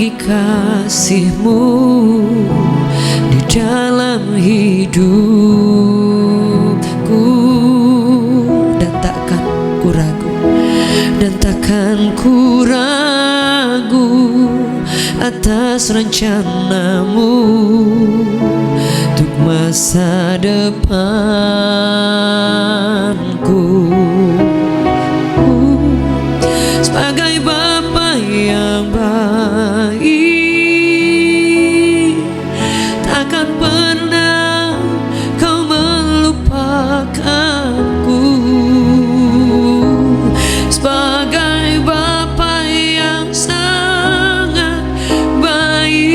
lagi kasih-Mu di dalam hidupku, dan takkan ku ragu, dan takkan ku ragu atas rencana-Mu untuk masa depanku. Sebagai Bapa yang baik, takkan pernah Kau melupakanku. Sebagai Bapa yang sangat baik,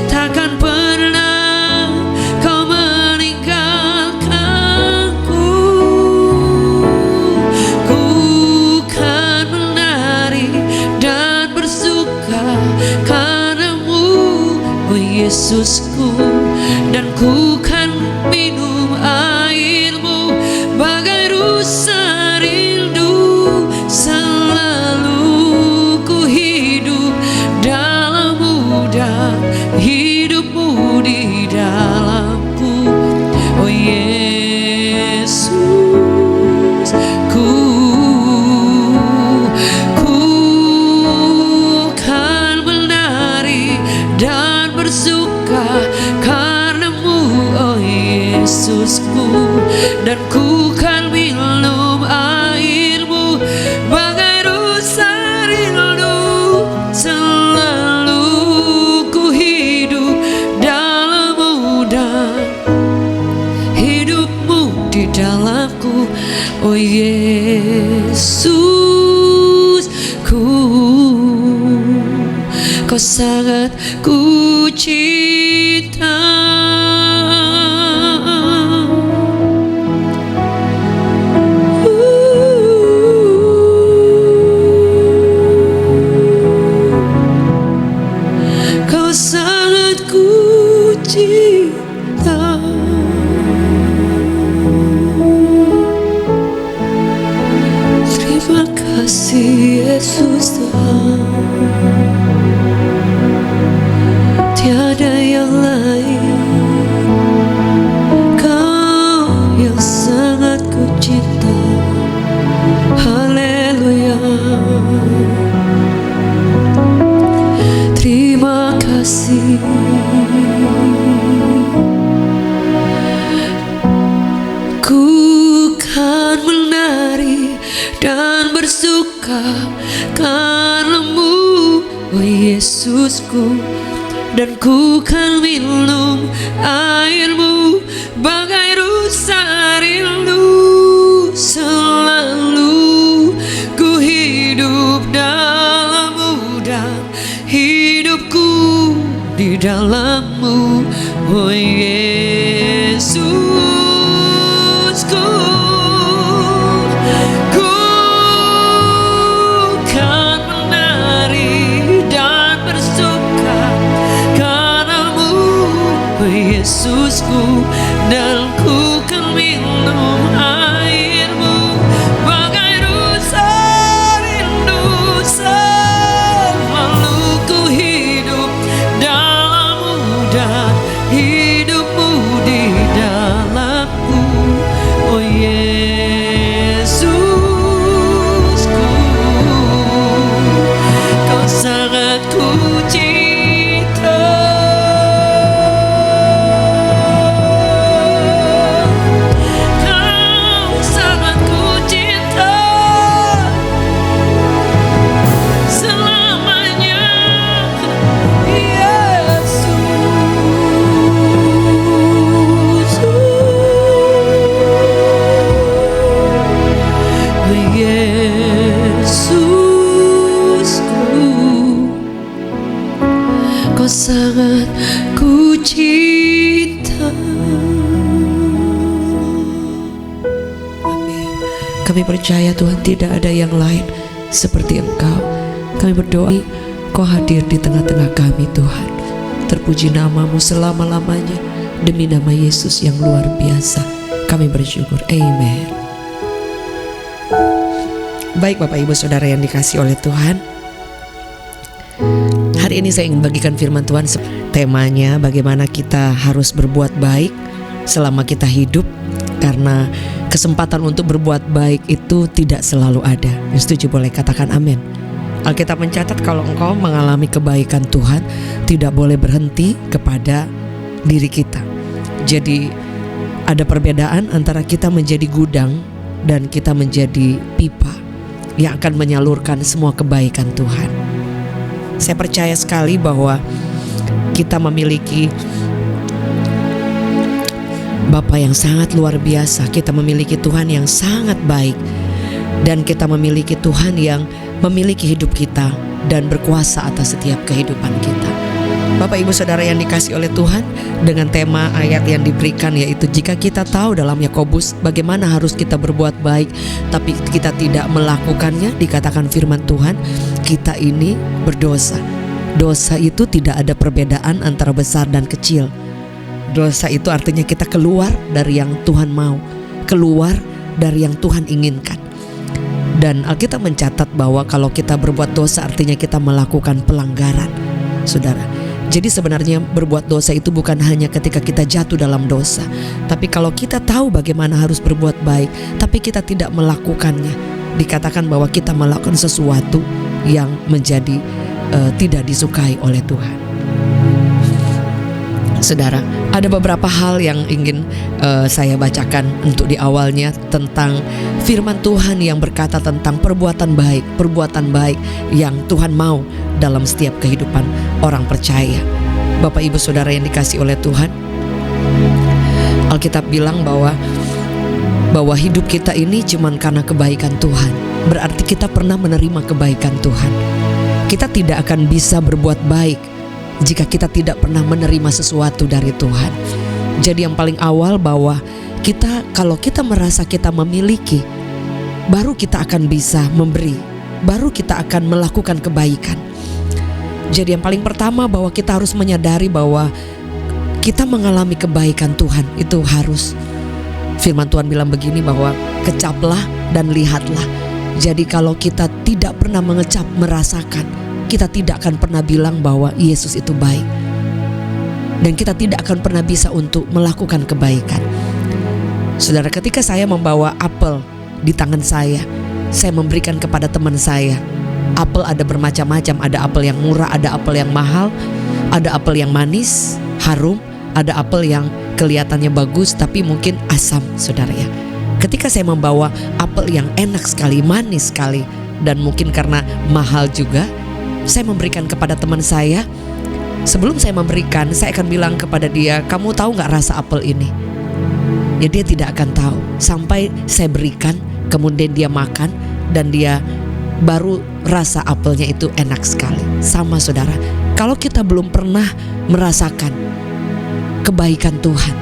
takkan pernah Kau meninggalkanku. Ku kan menari dan bersuka karena-Mu, oh Yesusku, dan ku kan minum air-Mu bagai rusa rindu. Selalu ku hidup dalam-Mu dan hidup-Mu di dalamku, oh Yesus. Ku kan menari dan bersuka karena-Mu, oh Yesusku, dan ku kan minum air-Mu bagai rusa rindu. Selalu ku hidup dalam-Mu dan hidup-Mu di dalamku, oh Yesusku. Kau sangat ku cinta. Kau sangat ku cinta. Terima kasih Yesus Tuhan. Tiada yang lain, Kau yang sangat ku cinta. Haleluya. Terima kasih. Ku kan menari dan bersuka karena-Mu, oh Yesusku, dan ku kan minum air-Mu bagai rusa rindu. Selalu ku hidup dalam-Mu dan hidupku di dalam-Mu, oh Yesusku. Ku kan menari dan bersuka karena-Mu, oh Yesusku, dan ku kan minum air-Mu bagai rusa rindu. Selalu ku hidup dalam-Mu dan hidup-Mu di dalamku, oh Yesusku. Kau sangat ku cinta. Kau sangat ku cinta selamanya, Yesus. Yesusku, Kau sangat ku cinta. Amin. Kami percaya Tuhan tidak ada yang lain seperti Engkau. Kami berdoa Kau hadir di tengah-tengah kami Tuhan. Terpuji nama-Mu selama-lamanya. Demi nama Yesus yang luar biasa kami bersyukur. Amen. Baik Bapak Ibu Saudara yang dikasihi oleh Tuhan, hari ini saya ingin bagikan firman Tuhan. Temanya bagaimana kita harus berbuat baik selama kita hidup, karena kesempatan untuk berbuat baik itu tidak selalu ada. Yang setuju boleh katakan amin. Alkitab mencatat kalau engkau mengalami kebaikan Tuhan, tidak boleh berhenti kepada diri kita. Jadi ada perbedaan antara kita menjadi gudang dan kita menjadi pipa yang akan menyalurkan semua kebaikan Tuhan. Saya percaya sekali bahwa kita memiliki Bapa yang sangat luar biasa. Kita memiliki Tuhan yang sangat baik, dan kita memiliki Tuhan yang memiliki hidup kita dan berkuasa atas setiap kehidupan kita. Bapak Ibu Saudara yang dikasihi oleh Tuhan, dengan tema ayat yang diberikan yaitu jika kita tahu dalam Yakobus bagaimana harus kita berbuat baik tapi kita tidak melakukannya, dikatakan firman Tuhan, kita ini berdosa. Dosa itu tidak ada perbedaan antara besar dan kecil. Dosa itu artinya kita keluar dari yang Tuhan mau, keluar dari yang Tuhan inginkan. Dan Alkitab mencatat bahwa kalau kita berbuat dosa artinya kita melakukan pelanggaran, saudara. Jadi sebenarnya berbuat dosa itu bukan hanya ketika kita jatuh dalam dosa, tapi kalau kita tahu bagaimana harus berbuat baik tapi kita tidak melakukannya, dikatakan bahwa kita melakukan sesuatu yang menjadi tidak disukai oleh Tuhan. Saudara, ada beberapa hal yang ingin saya bacakan untuk di awalnya tentang firman Tuhan yang berkata tentang perbuatan baik yang Tuhan mau dalam setiap kehidupan orang percaya. Bapak Ibu Saudara yang dikasihi oleh Tuhan, Alkitab bilang bahwa hidup kita ini cuma karena kebaikan Tuhan. Berarti kita pernah menerima kebaikan Tuhan. Kita tidak akan bisa berbuat baik jika kita tidak pernah menerima sesuatu dari Tuhan. Jadi yang paling awal bahwa kalau kita merasa kita memiliki, baru kita akan bisa memberi, baru kita akan melakukan kebaikan. Jadi yang paling pertama bahwa kita harus menyadari bahwa kita mengalami kebaikan Tuhan itu harus. Firman Tuhan bilang begini bahwa kecaplah dan lihatlah. Jadi kalau kita tidak pernah mengecap, merasakan, kita tidak akan pernah bilang bahwa Yesus itu baik. Dan kita tidak akan pernah bisa untuk melakukan kebaikan. Saudara, ketika saya membawa apel di tangan saya memberikan kepada teman saya. Apel ada bermacam-macam, ada apel yang murah, ada apel yang mahal, ada apel yang manis, harum, ada apel yang kelihatannya bagus tapi mungkin asam, saudara ya. Ketika saya membawa apel yang enak sekali, manis sekali, dan mungkin karena mahal juga, saya memberikan kepada teman saya. Sebelum saya memberikan, saya akan bilang kepada dia, kamu tahu gak rasa apel ini? Ya dia tidak akan tahu. Sampai saya berikan, kemudian dia makan, dan dia baru rasa apelnya itu enak sekali. Sama saudara, kalau kita belum pernah merasakan kebaikan Tuhan,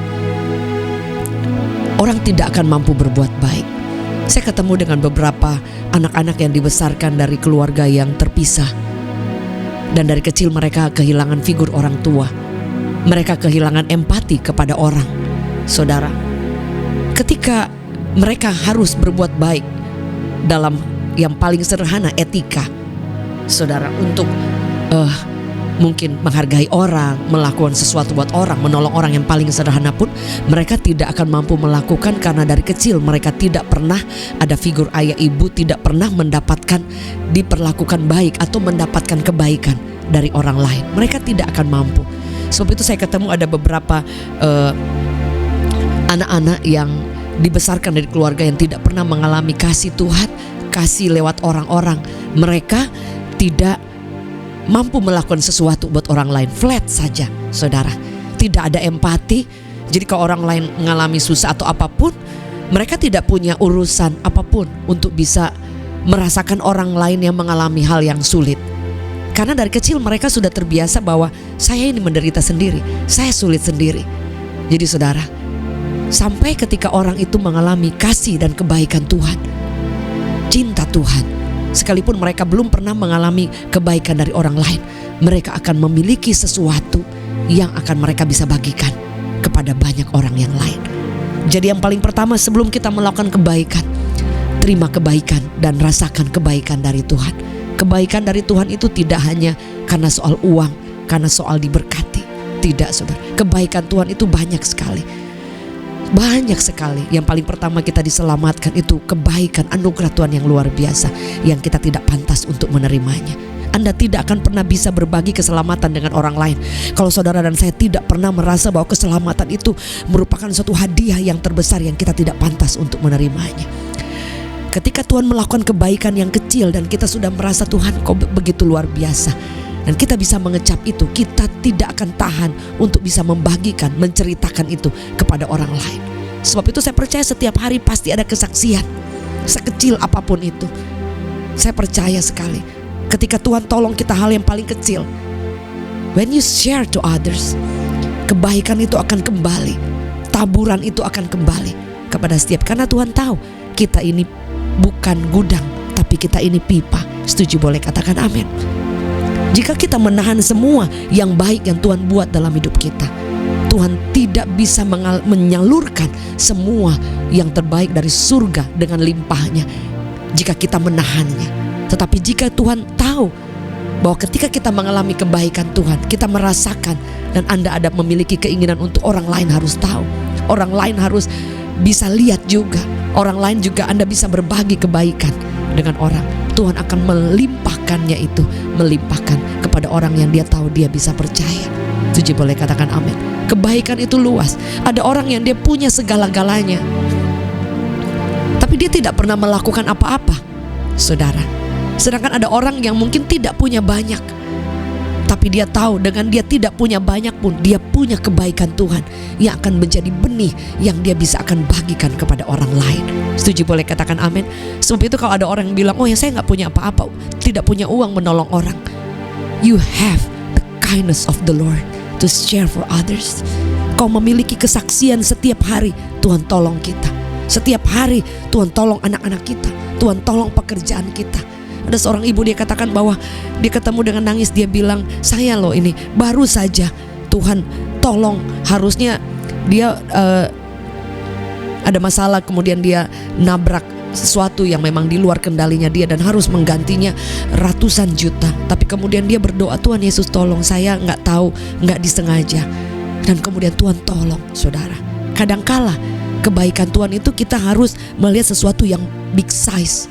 orang tidak akan mampu berbuat baik. Saya ketemu dengan beberapa anak-anak yang dibesarkan dari keluarga yang terpisah. Dan dari kecil mereka kehilangan figur orang tua. Mereka kehilangan empati kepada orang. Saudara, ketika mereka harus berbuat baik dalam yang paling sederhana etika, saudara, untuk mungkin menghargai orang, melakukan sesuatu buat orang, menolong orang yang paling sederhana pun mereka tidak akan mampu melakukan karena dari kecil mereka tidak pernah ada figur ayah ibu, tidak pernah mendapatkan diperlakukan baik atau mendapatkan kebaikan dari orang lain. Mereka tidak akan mampu. Sebab itu saya ketemu ada beberapa anak-anak yang dibesarkan dari keluarga yang tidak pernah mengalami kasih Tuhan, kasih lewat orang-orang. Mereka tidak mampu melakukan sesuatu buat orang lain, flat saja, saudara. Tidak ada empati. Jadi kalau orang lain mengalami susah atau apapun, mereka tidak punya urusan apapun untuk bisa merasakan orang lain yang mengalami hal yang sulit. Karena dari kecil mereka sudah terbiasa bahwa saya ini menderita sendiri, saya sulit sendiri. Jadi saudara, sampai ketika orang itu mengalami kasih dan kebaikan Tuhan, cinta Tuhan, sekalipun mereka belum pernah mengalami kebaikan dari orang lain, mereka akan memiliki sesuatu yang akan mereka bisa bagikan kepada banyak orang yang lain. Jadi yang paling pertama sebelum kita melakukan kebaikan, terima kebaikan dan rasakan kebaikan dari Tuhan. Kebaikan dari Tuhan itu tidak hanya karena soal uang, karena soal diberkati. Tidak, saudara. Kebaikan Tuhan itu banyak sekali. Banyak sekali. Yang paling pertama kita diselamatkan itu kebaikan anugerah Tuhan yang luar biasa, yang kita tidak pantas untuk menerimanya. Anda tidak akan pernah bisa berbagi keselamatan dengan orang lain kalau saudara dan saya tidak pernah merasa bahwa keselamatan itu merupakan suatu hadiah yang terbesar yang kita tidak pantas untuk menerimanya. Ketika Tuhan melakukan kebaikan yang kecil dan kita sudah merasa Tuhan kok begitu luar biasa, dan kita bisa mengecap itu, kita tidak akan tahan untuk bisa membagikan, menceritakan itu kepada orang lain. Sebab itu saya percaya setiap hari pasti ada kesaksian, sekecil apapun itu. Saya percaya sekali ketika Tuhan tolong kita hal yang paling kecil, when you share to others, kebaikan itu akan kembali, taburan itu akan kembali kepada setiap. Karena Tuhan tahu kita ini bukan gudang, tapi kita ini pipa. Setuju? Boleh katakan amin. Jika kita menahan semua yang baik yang Tuhan buat dalam hidup kita, Tuhan tidak bisa menyalurkan semua yang terbaik dari surga dengan limpahnya jika kita menahannya. Tetapi jika Tuhan tahu bahwa ketika kita mengalami kebaikan Tuhan, kita merasakan, dan Anda ada memiliki keinginan untuk orang lain harus tahu, orang lain harus bisa lihat juga, orang lain juga Anda bisa berbagi kebaikan dengan orang, Tuhan akan melimpahkannya itu, melimpahkan kepada orang yang dia tahu dia bisa percaya. Setuju? Boleh katakan amin. Kebaikan itu luas. Ada orang yang dia punya segala-galanya, tapi dia tidak pernah melakukan apa-apa, saudara. Sedangkan ada orang yang mungkin tidak punya banyak, tapi dia tahu dengan dia tidak punya banyak pun dia punya kebaikan Tuhan yang akan menjadi benih yang dia bisa akan bagikan kepada orang lain. Setuju? Boleh katakan amin. Sebab itu kalau ada orang yang bilang, oh ya saya gak punya apa-apa, tidak punya uang menolong orang, you have the kindness of the Lord to share for others. Kau memiliki kesaksian setiap hari, Tuhan tolong kita. Setiap hari Tuhan tolong anak-anak kita, Tuhan tolong pekerjaan kita. Ada seorang ibu, dia katakan bahwa dia ketemu dengan nangis, dia bilang, saya loh ini baru saja Tuhan tolong, harusnya dia ada masalah, kemudian dia nabrak sesuatu yang memang di luar kendalinya dia dan harus menggantinya ratusan juta. Tapi kemudian dia berdoa, Tuhan Yesus tolong, saya gak tahu, gak disengaja. Dan kemudian Tuhan tolong, saudara. Kadangkala kebaikan Tuhan itu kita harus melihat sesuatu yang big size,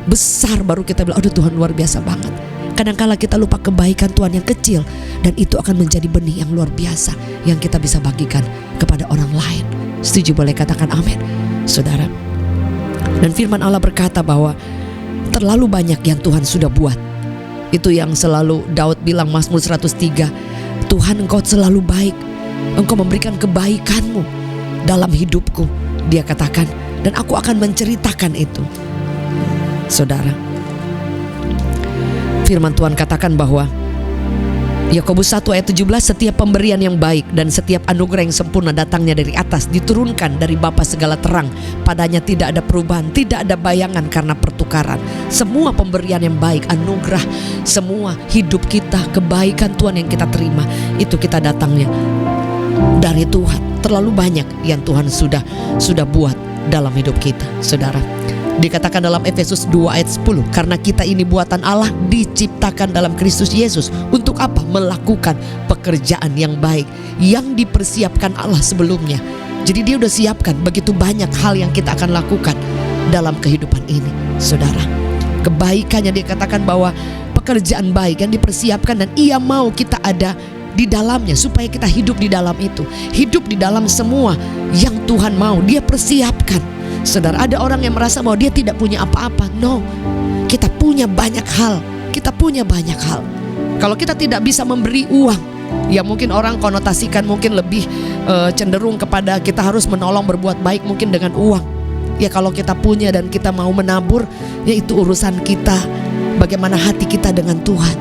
besar, baru kita bilang, aduh Tuhan luar biasa banget. Kadangkala kita lupa kebaikan Tuhan yang kecil, dan itu akan menjadi benih yang luar biasa yang kita bisa bagikan kepada orang lain. Setuju? Boleh katakan amin, saudara. Dan firman Allah berkata bahwa terlalu banyak yang Tuhan sudah buat. Itu yang selalu Daud bilang, Mazmur 103, Tuhan Engkau selalu baik, Engkau memberikan kebaikan-Mu dalam hidupku, dia katakan, dan aku akan menceritakan itu. Saudara, firman Tuhan katakan bahwa Yakobus 1 ayat 17, setiap pemberian yang baik dan setiap anugerah yang sempurna datangnya dari atas, diturunkan dari Bapa segala terang. Padanya tidak ada perubahan, tidak ada bayangan karena pertukaran. Semua pemberian yang baik, anugerah, semua hidup kita, kebaikan Tuhan yang kita terima, itu kita datangnya dari Tuhan. Terlalu banyak yang Tuhan sudah buat dalam hidup kita, saudara. Dikatakan dalam Efesus 2 ayat 10, karena kita ini buatan Allah, diciptakan dalam Kristus Yesus. Untuk apa? Melakukan pekerjaan yang baik yang dipersiapkan Allah sebelumnya. Jadi dia udah siapkan begitu banyak hal yang kita akan lakukan dalam kehidupan ini, saudara. Kebaikannya dikatakan bahwa pekerjaan baik yang dipersiapkan, dan ia mau kita ada di dalamnya supaya kita hidup di dalam itu. Hidup di dalam semua yang Tuhan mau, dia persiapkan. Saudara, ada orang yang merasa bahwa dia tidak punya apa-apa. No, kita punya banyak hal. Kita punya banyak hal. Kalau kita tidak bisa memberi uang, ya mungkin orang konotasikan mungkin lebih cenderung kepada kita harus menolong, berbuat baik mungkin dengan uang. Ya kalau kita punya dan kita mau menabur, ya itu urusan kita, bagaimana hati kita dengan Tuhan.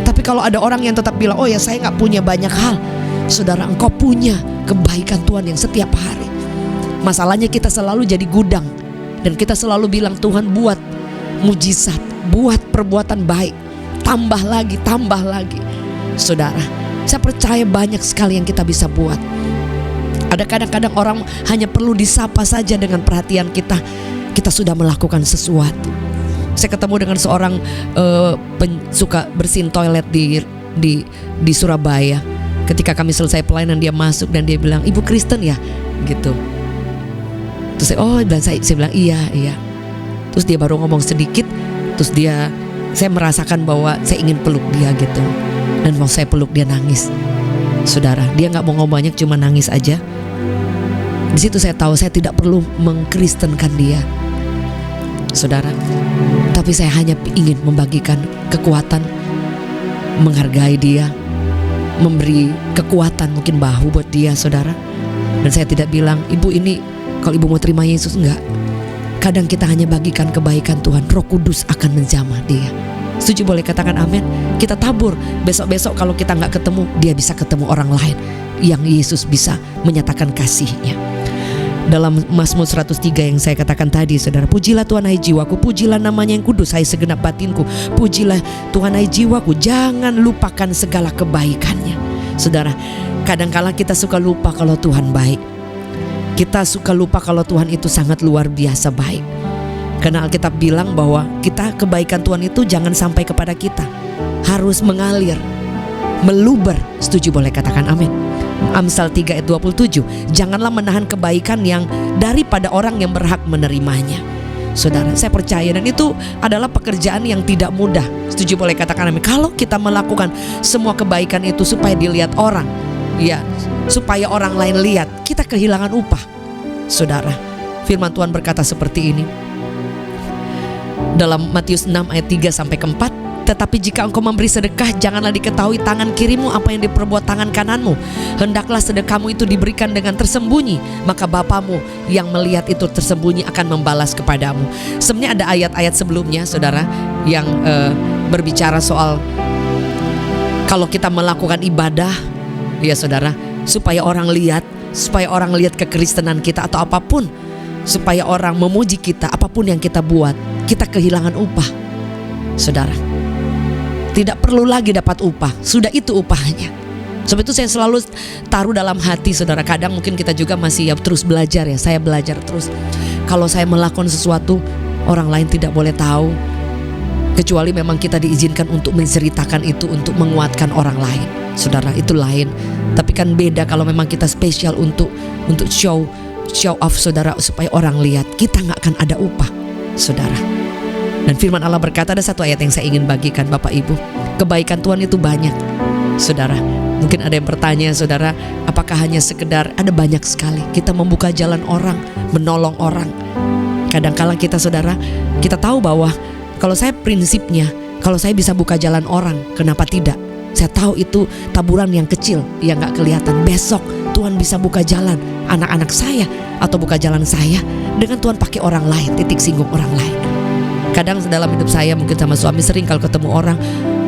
Tapi kalau ada orang yang tetap bilang, oh ya saya gak punya banyak hal. Saudara, engkau punya kebaikan Tuhan yang setiap hari. Masalahnya kita selalu jadi gudang, dan kita selalu bilang, Tuhan buat mujizat, buat perbuatan baik, tambah lagi, tambah lagi. Saudara, saya percaya banyak sekali yang kita bisa buat. Ada kadang-kadang orang hanya perlu disapa saja dengan perhatian kita. kita sudah melakukan sesuatu. Saya ketemu dengan seorang suka bersihin toilet di Surabaya. Ketika kami selesai pelayanan, dia masuk dan dia bilang, "Ibu Kristen ya?" gitu. Terus saya bilang iya. Terus dia baru ngomong sedikit, terus saya merasakan bahwa saya ingin peluk dia gitu. Dan waktu saya peluk, dia nangis. Saudara, dia gak mau ngomong banyak, cuma nangis aja. Di situ saya tahu saya tidak perlu mengkristenkan dia, saudara. Tapi saya hanya ingin membagikan kekuatan, menghargai dia, memberi kekuatan mungkin bahu buat dia, saudara. Dan saya tidak bilang, "Ibu ini kalau ibu mau terima Yesus," enggak. Kadang kita hanya bagikan kebaikan Tuhan, Roh Kudus akan menjamah dia. Setuju? Boleh katakan amin. Kita tabur, besok-besok kalau kita gak ketemu, dia bisa ketemu orang lain yang Yesus bisa menyatakan kasihnya. Dalam Mazmur 103 yang saya katakan tadi, saudara, pujilah Tuhan hai jiwaku, pujilah namanya yang kudus hai segenap batinku, pujilah Tuhan hai jiwaku, jangan lupakan segala kebaikannya. Saudara, kadangkala kita suka lupa kalau Tuhan baik. Kita suka lupa kalau Tuhan itu sangat luar biasa baik. Karena Alkitab bilang bahwa kebaikan Tuhan itu jangan sampai kepada kita, harus mengalir, meluber. Setuju? Boleh katakan amin. Amsal 3 ayat 27, janganlah menahan kebaikan yang daripada orang yang berhak menerimanya. Saudara, saya percaya dan itu adalah pekerjaan yang tidak mudah. Setuju? Boleh katakan amin. Kalau kita melakukan semua kebaikan itu supaya dilihat orang, ya, supaya orang lain lihat, kita kehilangan upah. Saudara, firman Tuhan berkata seperti ini dalam Matius 6 ayat 3 sampai 4. Tetapi jika engkau memberi sedekah, janganlah diketahui tangan kirimu apa yang diperbuat tangan kananmu. Hendaklah sedekahmu itu diberikan dengan tersembunyi, maka Bapamu yang melihat itu tersembunyi akan membalas kepadamu. Sebenarnya ada ayat-ayat sebelumnya, saudara, yang berbicara soal kalau kita melakukan ibadah, ya saudara, supaya orang lihat kekristenan kita atau apapun, supaya orang memuji kita, apapun yang kita buat, kita kehilangan upah. Saudara, tidak perlu lagi dapat upah, sudah itu upahnya. Sebab itu saya selalu taruh dalam hati, saudara. Kadang mungkin kita juga masih terus belajar ya. Saya belajar terus. Kalau saya melakukan sesuatu, orang lain tidak boleh tahu, kecuali memang kita diizinkan untuk menceritakan itu untuk menguatkan orang lain. Saudara, itu lain. Tapi kan beda kalau memang kita spesial untuk show off, saudara, supaya orang lihat. Kita gak akan ada upah, saudara. Dan firman Allah berkata, ada satu ayat yang saya ingin bagikan Bapak Ibu. Kebaikan Tuhan itu banyak, saudara. Mungkin ada yang bertanya, saudara, apakah hanya sekedar? Ada banyak sekali. Kita membuka jalan orang, menolong orang. Kadang-kala kita, saudara, kita tahu bahwa kalau saya prinsipnya, kalau saya bisa buka jalan orang, kenapa tidak? Saya tahu itu taburan yang kecil, yang gak kelihatan. Besok Tuhan bisa buka jalan anak-anak saya, atau buka jalan saya dengan Tuhan pakai orang lain, titik singgung orang lain. Kadang dalam hidup saya mungkin sama suami sering kalau ketemu orang,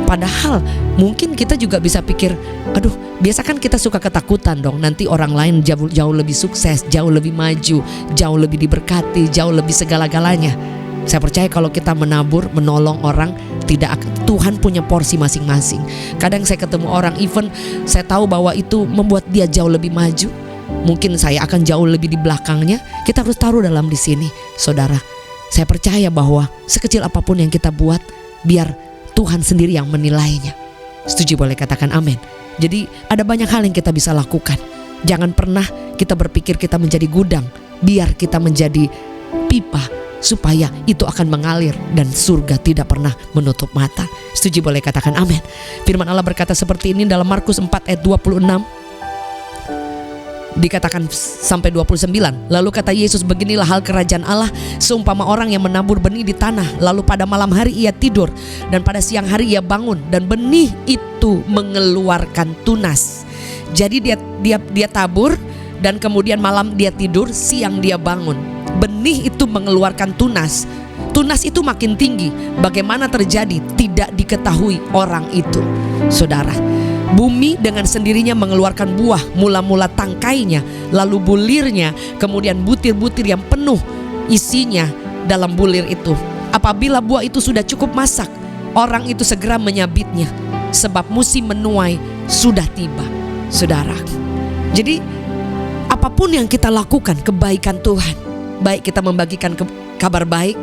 padahal mungkin kita juga bisa pikir, aduh, biasa kan kita suka ketakutan dong, nanti orang lain jauh lebih sukses, jauh lebih maju, jauh lebih diberkati, jauh lebih segala-galanya. Saya percaya kalau kita menabur, menolong orang, Tuhan punya porsi masing-masing. Kadang saya ketemu orang, even saya tahu bahwa itu membuat dia jauh lebih maju, mungkin saya akan jauh lebih di belakangnya. Kita harus taruh dalam di sini, saudara. Saya percaya bahwa sekecil apapun yang kita buat, biar Tuhan sendiri yang menilainya. Setuju? Boleh katakan amin. Jadi ada banyak hal yang kita bisa lakukan. Jangan pernah kita berpikir kita menjadi gudang, biar kita menjadi pipa, supaya itu akan mengalir dan surga tidak pernah menutup mata. Setuju? Boleh katakan amin. Firman Allah berkata seperti ini dalam Markus 4 ayat 26. Dikatakan sampai 29. Lalu kata Yesus, beginilah hal kerajaan Allah seumpama orang yang menabur benih di tanah. Lalu pada malam hari ia tidur, dan pada siang hari ia bangun, dan benih itu mengeluarkan tunas. Jadi dia tabur, dan kemudian malam dia tidur, siang dia bangun. Benih itu mengeluarkan tunas. Tunas itu makin tinggi. Bagaimana terjadi? Tidak diketahui orang itu, saudara. Bumi dengan sendirinya mengeluarkan buah, mula-mula tangkainya, lalu bulirnya, kemudian butir-butir yang penuh isinya dalam bulir itu. Apabila buah itu sudah cukup masak, orang itu segera menyabitnya, sebab musim menuai sudah tiba, saudara. Jadi apapun yang kita lakukan, kebaikan Tuhan, baik kita membagikan kabar baik,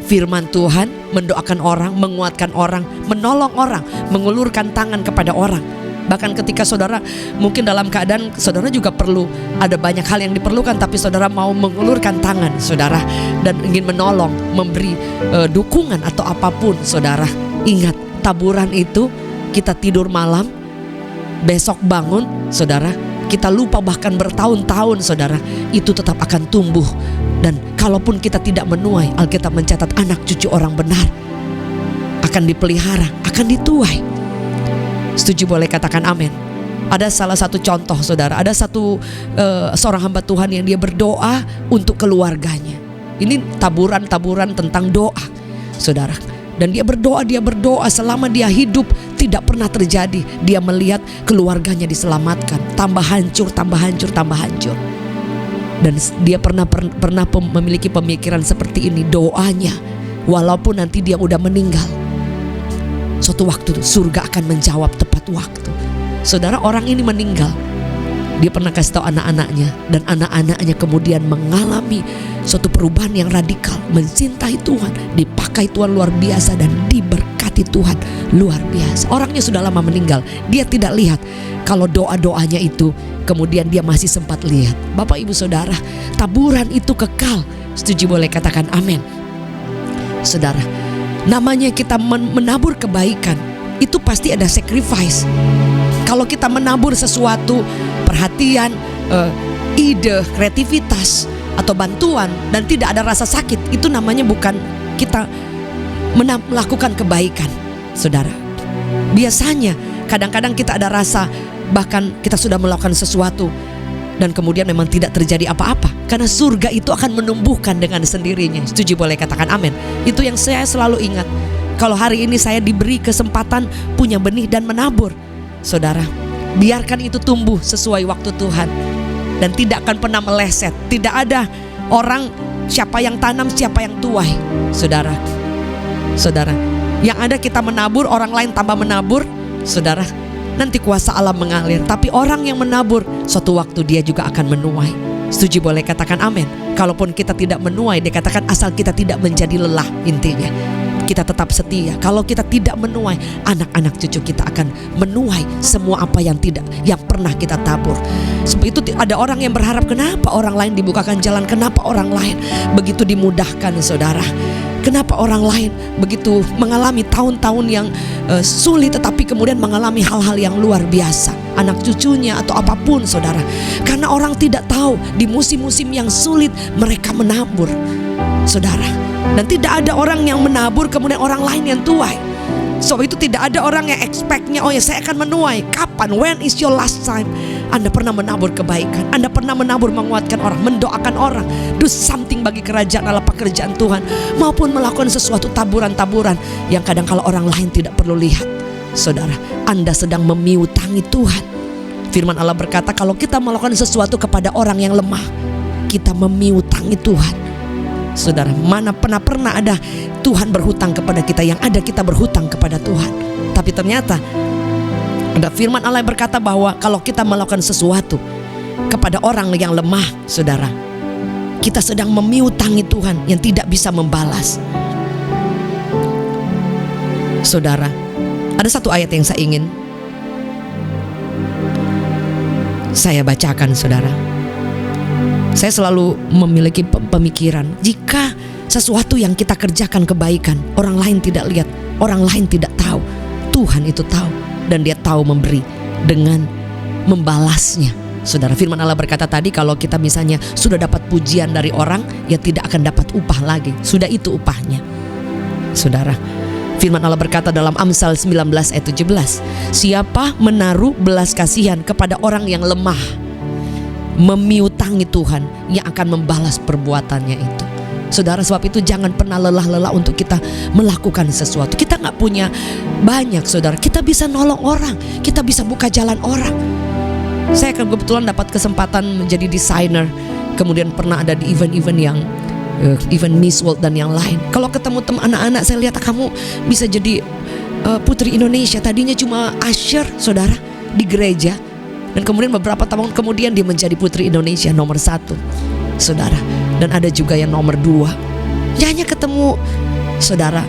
firman Tuhan, mendoakan orang, menguatkan orang, menolong orang, mengulurkan tangan kepada orang. Bahkan ketika saudara mungkin dalam keadaan saudara juga perlu, ada banyak hal yang diperlukan, tapi saudara mau mengulurkan tangan saudara dan ingin menolong, memberi dukungan atau apapun saudara. Ingat, taburan itu kita tidur malam, besok bangun saudara, kita lupa bahkan bertahun-tahun saudara, itu tetap akan tumbuh. Dan kalaupun kita tidak menuai, Alkitab mencatat anak cucu orang benar akan dipelihara, akan dituai. Setuju boleh katakan amin. Ada salah satu contoh saudara, ada seorang hamba Tuhan yang dia berdoa untuk keluarganya. Ini taburan-taburan tentang doa saudara. Dan dia berdoa selama dia hidup tidak pernah terjadi. Dia melihat keluarganya diselamatkan, tambah hancur. Dan dia pernah memiliki pemikiran seperti ini, doanya walaupun nanti dia udah meninggal, suatu waktu surga akan menjawab tepat waktu. Saudara, orang ini meninggal, dia pernah kasih tahu anak-anaknya, dan anak-anaknya kemudian mengalami suatu perubahan yang radikal, mencintai Tuhan, dipakai Tuhan luar biasa, dan diberkati Tuhan luar biasa. Orangnya sudah lama meninggal, dia tidak lihat kalau doa-doanya itu kemudian dia masih sempat lihat. Bapak ibu saudara, taburan itu kekal. Setuju boleh katakan amin. Saudara, namanya kita menabur kebaikan, itu pasti ada sacrifice. Kalau kita menabur sesuatu, perhatian, ide, kreativitas, atau bantuan, dan tidak ada rasa sakit, itu namanya bukan kita melakukan kebaikan saudara. Biasanya kadang-kadang kita ada rasa, bahkan kita sudah melakukan sesuatu dan kemudian memang tidak terjadi apa-apa, karena surga itu akan menumbuhkan dengan sendirinya. Setuju boleh katakan amin. Itu yang saya selalu ingat. Kalau hari ini saya diberi kesempatan punya benih dan menabur, saudara, biarkan itu tumbuh sesuai waktu Tuhan dan tidak akan pernah meleset. Tidak ada orang siapa yang tanam siapa yang tuai, saudara. Yang ada kita menabur, orang lain tambah menabur, saudara. Nanti kuasa Allah mengalir. Tapi orang yang menabur, suatu waktu dia juga akan menuai. Setuju boleh katakan amin. Kalaupun kita tidak menuai, dikatakan asal kita tidak menjadi lelah. Intinya kita tetap setia. Kalau kita tidak menuai, anak-anak cucu kita akan menuai semua apa yang pernah kita tabur. Sebab itu ada orang yang berharap, kenapa orang lain dibukakan jalan, kenapa orang lain begitu dimudahkan saudara. Kenapa orang lain begitu mengalami tahun-tahun yang sulit, tetapi kemudian mengalami hal-hal yang luar biasa, anak cucunya atau apapun saudara. Karena orang tidak tahu di musim-musim yang sulit mereka menabur saudara. Dan tidak ada orang yang menabur kemudian orang lain yang tuai. So itu tidak ada orang yang expect-nya, oh ya saya akan menuai. Kapan? When is your last time Anda pernah menabur kebaikan? Anda pernah menabur menguatkan orang, mendoakan orang, do something bagi kerajaan Allah, pekerjaan Tuhan, maupun melakukan sesuatu taburan-taburan yang kadang kalau orang lain tidak perlu lihat. Saudara, Anda sedang memiutangi Tuhan. Firman Allah berkata, kalau kita melakukan sesuatu kepada orang yang lemah, kita memiutangi Tuhan. Saudara, mana pernah ada Tuhan berhutang kepada kita, yang ada kita berhutang kepada Tuhan. Tapi ternyata ada firman Allah yang berkata bahwa kalau kita melakukan sesuatu kepada orang yang lemah, saudara, kita sedang memiutangi Tuhan yang tidak bisa membalas. Saudara, ada satu ayat yang saya ingin saya bacakan saudara. Saya selalu memiliki pemikiran, jika sesuatu yang kita kerjakan kebaikan, orang lain tidak lihat, orang lain tidak tahu, Tuhan itu tahu, dan Dia tahu memberi dengan membalasnya. Saudara, firman Allah berkata tadi, kalau kita misalnya sudah dapat pujian dari orang, ya tidak akan dapat upah lagi. Sudah itu upahnya. Saudara, firman Allah berkata dalam Amsal 19 ayat 17, siapa menaruh belas kasihan kepada orang yang lemah, memiutangi Tuhan yang akan membalas perbuatannya itu. Saudara, sebab itu jangan pernah lelah-lelah untuk kita melakukan sesuatu. Kita gak punya banyak saudara, kita bisa nolong orang, kita bisa buka jalan orang. Saya kebetulan dapat kesempatan menjadi desainer, kemudian pernah ada di event-event yang event Miss World dan yang lain. Kalau ketemu teman anak-anak, saya lihat kamu bisa jadi Putri Indonesia. Tadinya cuma usher saudara di gereja, dan kemudian beberapa tahun kemudian dia menjadi Putri Indonesia nomor 1 saudara. Dan ada juga yang nomor 2. hanya ketemu saudara,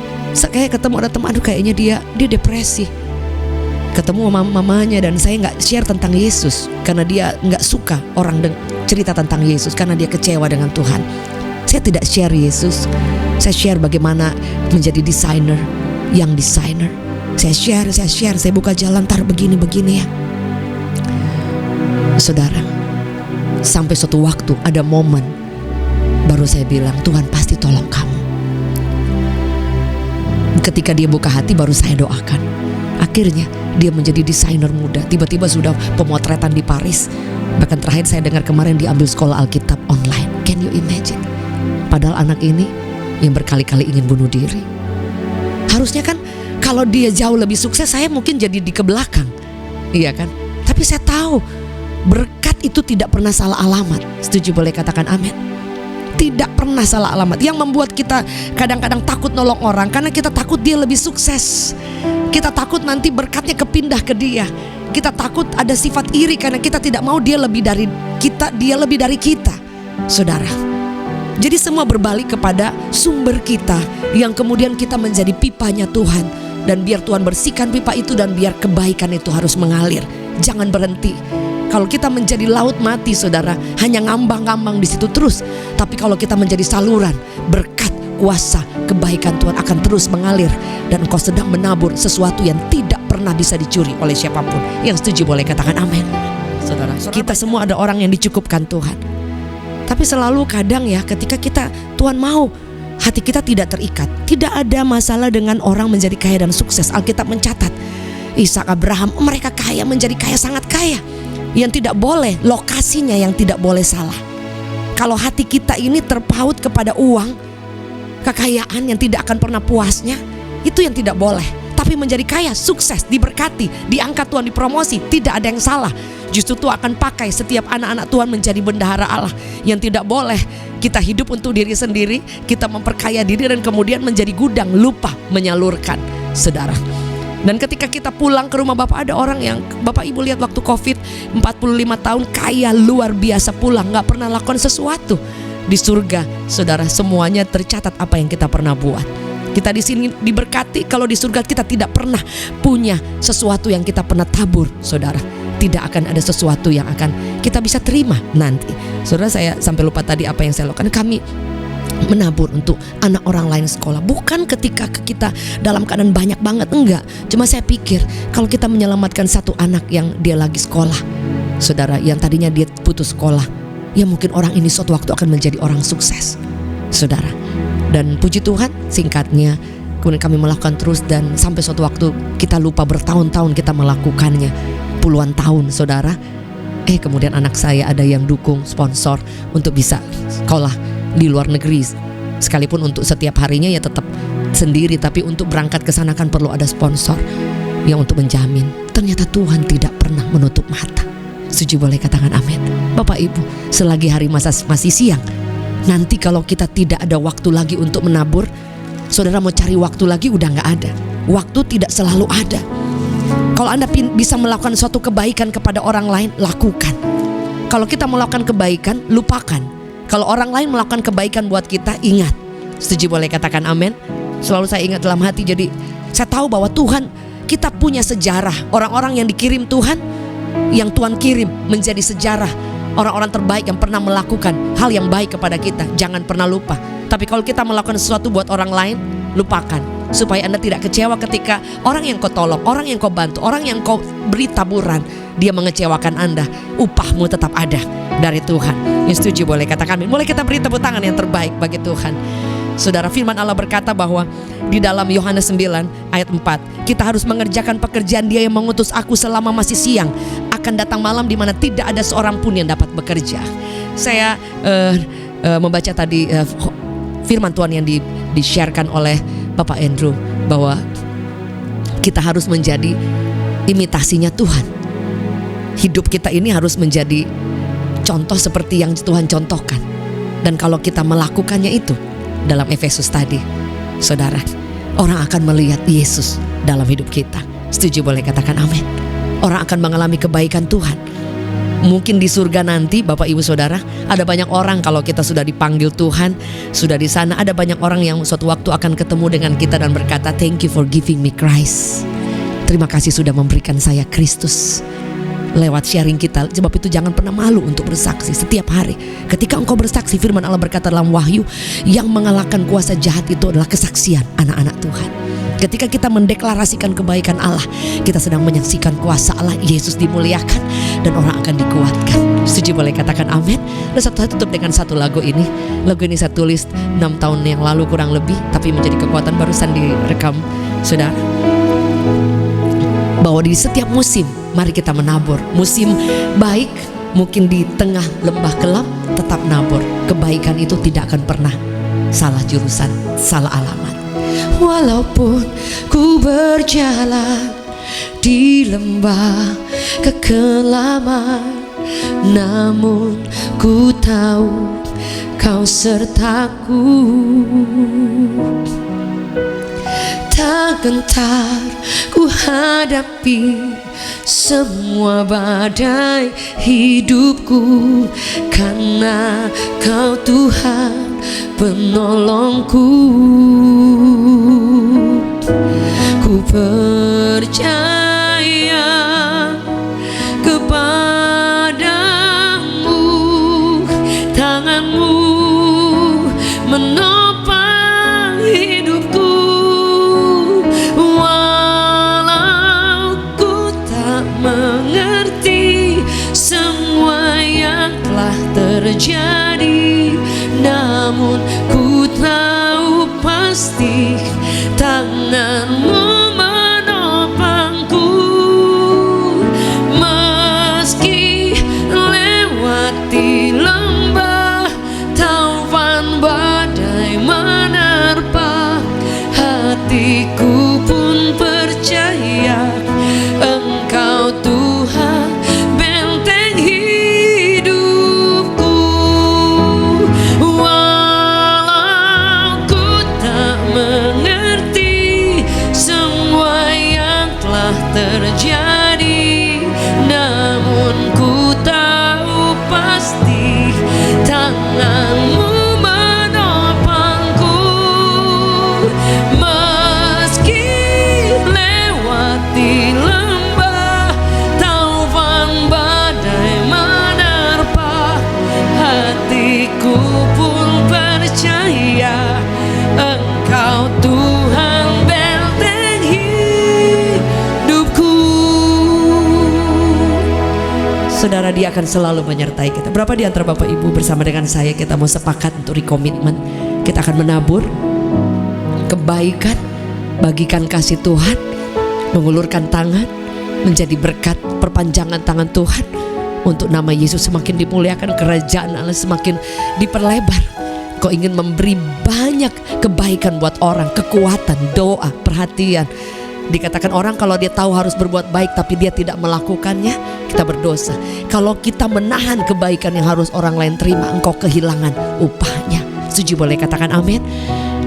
kayak ketemu ada teman, aduh kayaknya dia depresi. Ketemu mamanya dan saya nggak share tentang Yesus karena dia nggak suka orang cerita tentang Yesus karena dia kecewa dengan Tuhan. Saya tidak share Yesus, saya share bagaimana menjadi desainer, yang desainer. Saya share, saya buka jalan tar begini ya. Saudara, sampai suatu waktu ada momen baru saya bilang, Tuhan pasti tolong kamu. Ketika dia buka hati baru saya doakan. Akhirnya dia menjadi desainer muda. Tiba-tiba sudah pemotretan di Paris. Bahkan terakhir saya dengar kemarin diambil sekolah Alkitab online. Can you imagine? Padahal anak ini yang berkali-kali ingin bunuh diri. Harusnya kan kalau dia jauh lebih sukses, saya mungkin jadi di kebelakang. Iya kan? Tapi saya tahu berkat itu tidak pernah salah alamat. Setuju, boleh katakan amin. Tidak pernah salah alamat. Yang membuat kita kadang-kadang takut nolong orang karena kita takut dia lebih sukses. Kita takut nanti berkatnya kepindah ke dia. Kita takut ada sifat iri karena kita tidak mau dia lebih dari kita, dia lebih dari kita. Saudara, jadi semua berbalik kepada sumber kita, yang kemudian kita menjadi pipanya Tuhan. Dan biar Tuhan bersihkan pipa itu, dan biar kebaikan itu harus mengalir. Jangan berhenti. Kalau kita menjadi laut mati, saudara, hanya ngambang-ngambang di situ terus. Tapi kalau kita menjadi saluran berkat, kuasa, kebaikan Tuhan akan terus mengalir. Dan engkau sedang menabur sesuatu yang tidak pernah bisa dicuri oleh siapapun. Yang setuju boleh katakan amin. Saudara, kita semua ada orang yang dicukupkan Tuhan. Tapi selalu kadang ya, ketika kita Tuhan mau, hati kita tidak terikat. Tidak ada masalah dengan orang menjadi kaya dan sukses. Alkitab mencatat Ishak, Abraham, mereka kaya, menjadi kaya, sangat kaya. Yang tidak boleh, lokasinya yang tidak boleh salah. Kalau hati kita ini terpaut kepada uang, kekayaan yang tidak akan pernah puasnya, itu yang tidak boleh. Tapi menjadi kaya, sukses, diberkati, diangkat Tuhan, dipromosi, tidak ada yang salah. Justru Tuhan akan pakai setiap anak-anak Tuhan menjadi bendahara Allah. Yang tidak boleh kita hidup untuk diri sendiri, kita memperkaya diri dan kemudian menjadi gudang, lupa menyalurkan, saudara. Dan ketika kita pulang ke rumah Bapak, ada orang yang Bapak Ibu lihat waktu COVID 45 tahun kaya luar biasa, pulang gak pernah lakukan sesuatu. Di surga, saudara, semuanya tercatat apa yang kita pernah buat. Kita di sini diberkati, kalau di surga kita tidak pernah punya sesuatu yang kita pernah tabur, saudara. Tidak akan ada sesuatu yang akan kita bisa terima nanti. Saudara, saya sampai lupa tadi apa yang saya lakukan. Kami menabur untuk anak orang lain sekolah. Bukan ketika kita dalam keadaan banyak banget, enggak. Cuma saya pikir kalau kita menyelamatkan satu anak yang dia lagi sekolah, saudara, yang tadinya dia putus sekolah, ya mungkin orang ini suatu waktu akan menjadi orang sukses, saudara. Dan puji Tuhan, singkatnya kemudian kami melakukan terus, dan sampai suatu waktu kita lupa, bertahun-tahun kita melakukannya, puluhan tahun, saudara. Kemudian anak saya ada yang dukung, sponsor untuk bisa sekolah di luar negeri. Sekalipun untuk setiap harinya ya tetap sendiri, tapi untuk berangkat ke sana kan perlu ada sponsor yang untuk menjamin. Ternyata Tuhan tidak pernah menutup mata. Setuju boleh katakan amin. Bapak Ibu, selagi hari masih siang, nanti kalau kita tidak ada waktu lagi untuk menabur, saudara mau cari waktu lagi udah gak ada. Waktu tidak selalu ada. Kalau Anda bisa melakukan suatu kebaikan kepada orang lain, lakukan. Kalau kita melakukan kebaikan, lupakan. Kalau orang lain melakukan kebaikan buat kita, ingat. Setuju boleh katakan amin. Selalu saya ingat dalam hati. Jadi saya tahu bahwa Tuhan, kita punya sejarah. Orang-orang yang dikirim Tuhan, yang Tuhan kirim menjadi sejarah, orang-orang terbaik yang pernah melakukan hal yang baik kepada kita. Jangan pernah lupa. Tapi kalau kita melakukan sesuatu buat orang lain, lupakan. Supaya Anda tidak kecewa ketika orang yang kau tolong, orang yang kau bantu, orang yang kau beri taburan, dia mengecewakan Anda. Upahmu tetap ada dari Tuhan. Yang setuju boleh katakan amin. Boleh kita beri tepuk tangan yang terbaik bagi Tuhan. Saudara, firman Allah berkata bahwa di dalam Yohanes 9 ayat 4, kita harus mengerjakan pekerjaan Dia yang mengutus aku selama masih siang. Akan datang malam di mana tidak ada seorang pun yang dapat bekerja. Saya membaca tadi firman Tuhan yang di-sharekan oleh Bapak Andrew, bahwa kita harus menjadi imitasinya Tuhan. Hidup kita ini harus menjadi contoh seperti yang Tuhan contohkan. Dan kalau kita melakukannya itu dalam Efesus tadi, saudara, orang akan melihat Yesus dalam hidup kita. Setuju boleh katakan amin. Orang akan mengalami kebaikan Tuhan. Mungkin di surga nanti Bapak Ibu Saudara, ada banyak orang kalau kita sudah dipanggil Tuhan, sudah di sana, ada banyak orang yang suatu waktu akan ketemu dengan kita dan berkata, "Thank you for giving me Christ." Terima kasih sudah memberikan saya Kristus. Lewat sharing kita, sebab itu jangan pernah malu untuk bersaksi setiap hari. Ketika engkau bersaksi, firman Allah berkata dalam Wahyu, yang mengalahkan kuasa jahat itu adalah kesaksian anak-anak Tuhan. Ketika kita mendeklarasikan kebaikan Allah, kita sedang menyaksikan kuasa Allah. Yesus dimuliakan dan orang akan dikuatkan. Setuju, boleh katakan amin. Dan saya tutup dengan satu lagu ini. Lagu ini saya tulis 6 tahun yang lalu kurang lebih, tapi menjadi kekuatan barusan direkam saudara. Bahwa di setiap musim mari kita menabur. Musim baik mungkin di tengah lembah kelam tetap nabur. Kebaikan itu tidak akan pernah salah jurusan, salah alamat. Walaupun ku berjalan di lembah kekelaman, namun ku tahu kau sertaku. Tak gentar ku hadapi semua badai hidupku, karena kau Tuhan penolongku. Ku percaya kepadamu, tanganmu menopang hidupku. Walau ku tak mengerti semua yang telah terjadi, namun ku tahu pasti tanganmu menopangku. Meski lewati lembah taufan badai menerpa, hatiku pun percaya Engkau Tuhan benteng hidupku. Walau ku tak mengerti semua yang telah terjadi, namun ku tahu pasti tanganmu menopangku. Meski lewati lembah taufan badai menerpa, hatiku pun percaya Engkau Tuhan benteng hidupku. Saudara, Dia akan selalu menyertai kita. Berapa di antara Bapak Ibu bersama dengan saya kita mau sepakat untuk rekomitmen, kita akan menabur kebaikan, bagikan kasih Tuhan, mengulurkan tangan, menjadi berkat perpanjangan tangan Tuhan untuk nama Yesus semakin dimuliakan, kerajaan Allah semakin diperlebar. Kau ingin memberi banyak kebaikan buat orang, kekuatan, doa, perhatian. Dikatakan orang kalau dia tahu harus berbuat baik tapi dia tidak melakukannya, kita berdosa. Kalau kita menahan kebaikan yang harus orang lain terima, engkau kehilangan upahnya. Setuju, boleh katakan amin.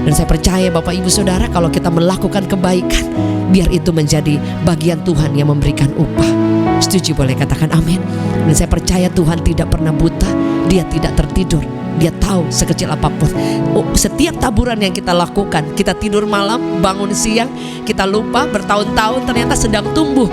Dan saya percaya Bapak Ibu Saudara, kalau kita melakukan kebaikan, biar itu menjadi bagian Tuhan yang memberikan upah. Setuju, boleh katakan amin. Dan saya percaya Tuhan tidak pernah buta, Dia tidak tertidur. Dia tahu sekecil apapun. Setiap taburan yang kita lakukan, kita tidur malam, bangun siang, kita lupa bertahun-tahun ternyata sedang tumbuh.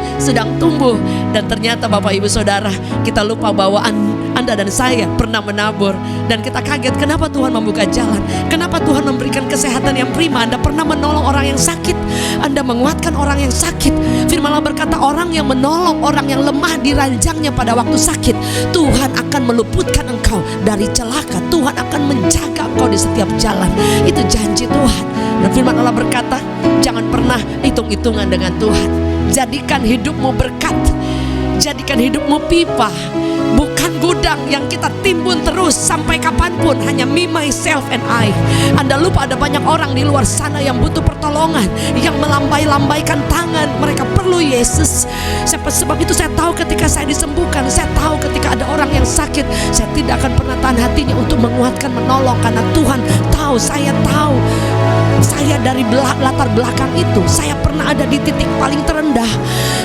Dan ternyata Bapak Ibu Saudara, kita lupa bahwa Anda dan saya pernah menabur. Dan kita kaget, kenapa Tuhan membuka jalan, kenapa Tuhan memberikan kesehatan yang prima. Anda pernah menolong orang yang sakit, Anda menguatkan orang yang sakit. Firman Allah berkata, orang yang menolong orang yang lemah di ranjangnya pada waktu sakit, Tuhan akan meluputkan engkau dari celaka. Tuhan akan menjaga engkau di setiap jalan. Itu janji Tuhan. Dan firman Allah berkata, jangan pernah hitung-hitungan dengan Tuhan. Jadikan hidupmu berkat, jadikan hidupmu pipa, bukan gudang yang kita timbun terus sampai kapanpun, hanya me, myself and I. Anda lupa ada banyak orang di luar sana yang butuh pertolongan, yang melambai-lambaikan tangan. Mereka perlu Yesus. Sebab itu saya tahu ketika saya disembuhkan, saya tahu ketika ada orang yang sakit, saya tidak akan pernah tahan hatinya untuk menguatkan, menolong, karena Tuhan tahu, saya tahu Saya dari latar belakang itu, saya pernah ada di titik paling terendah.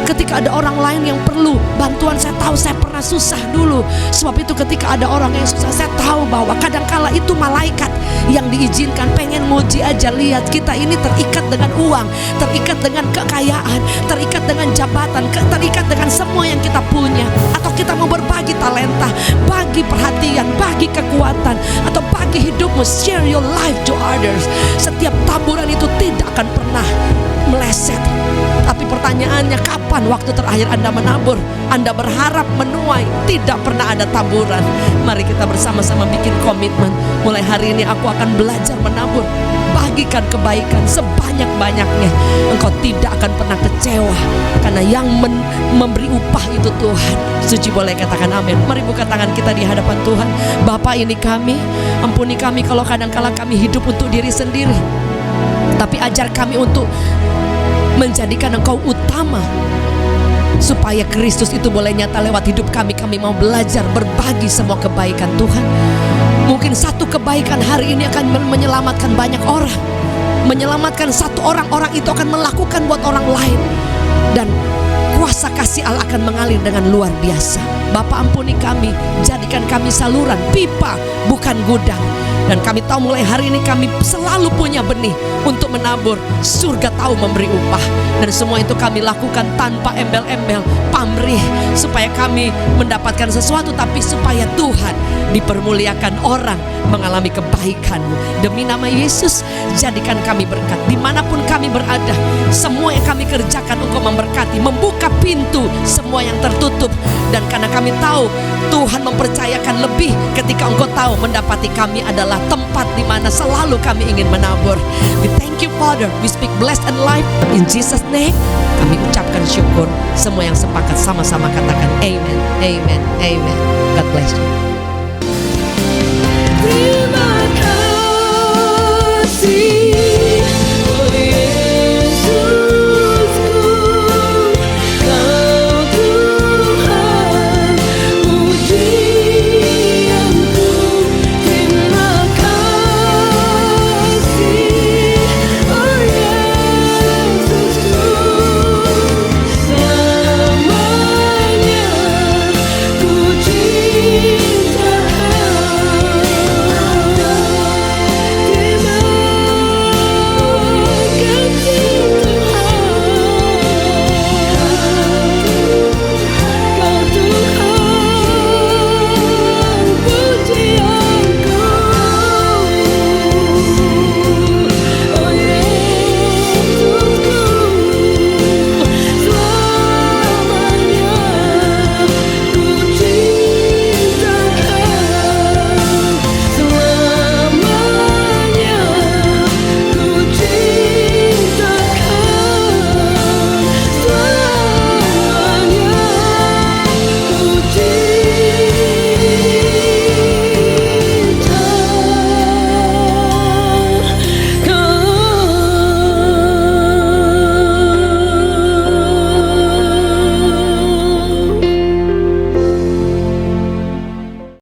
Ketika ada orang lain yang perlu bantuan, saya tahu saya pernah susah dulu. Sebab itu ketika ada orang yang susah, saya tahu bahwa kadangkala itu malaikat yang diizinkan pengen nguji aja. Lihat, kita ini terikat dengan uang, terikat dengan kekayaan, terikat dengan jabatan, terikat dengan semua yang kita punya. Atau kita mau berbagi talenta, bagi perhatian, bagi kekuatan, atau bagi hidupmu, share your life to others. Setiap taburan itu tidak akan pernah meleset. Tapi pertanyaannya, kapan waktu terakhir Anda menabur? Anda berharap menuai, tidak pernah ada taburan. Mari kita bersama-sama bikin komitmen. Mulai hari ini aku akan belajar menabur. Bagikan kebaikan sebanyak-banyaknya. Engkau tidak akan pernah kecewa, karena yang memberi upah itu Tuhan. Suci boleh katakan amin. Mari buka tangan kita di hadapan Tuhan. Bapa, ini kami, ampuni kami kalau kadang-kala kami hidup untuk diri sendiri. Tapi ajar kami untuk menjadikan Engkau utama, supaya Kristus itu boleh nyata lewat hidup kami. Kami mau belajar berbagi semua kebaikan Tuhan. Mungkin satu kebaikan hari ini akan menyelamatkan banyak orang. Menyelamatkan satu orang itu akan melakukan buat orang lain. Dan kuasa kasih Allah akan mengalir dengan luar biasa. Bapa, ampuni kami, jadikan kami saluran, pipa, bukan gudang. Dan kami tahu mulai hari ini kami selalu punya benih untuk menabur. Surga tahu memberi upah. Dan semua itu kami lakukan tanpa embel-embel, pamrih, supaya kami mendapatkan sesuatu, tapi supaya Tuhan dipermuliakan, orang mengalami kebaikan-Mu. Demi nama Yesus, jadikan kami berkat dimanapun kami berada. Semua yang kami kerjakan Engkau memberkati, membuka pintu semua yang tertutup. Dan karena kami tahu Tuhan mempercayakan lebih, ketika Engkau tahu mendapati kami adalah tempat di mana selalu kami ingin menabur. We thank you, Father. We speak blessed and life in Jesus' name. Kami ucapkan syukur. Semua yang sepakat sama-sama katakan amen, amen, amen. God bless you.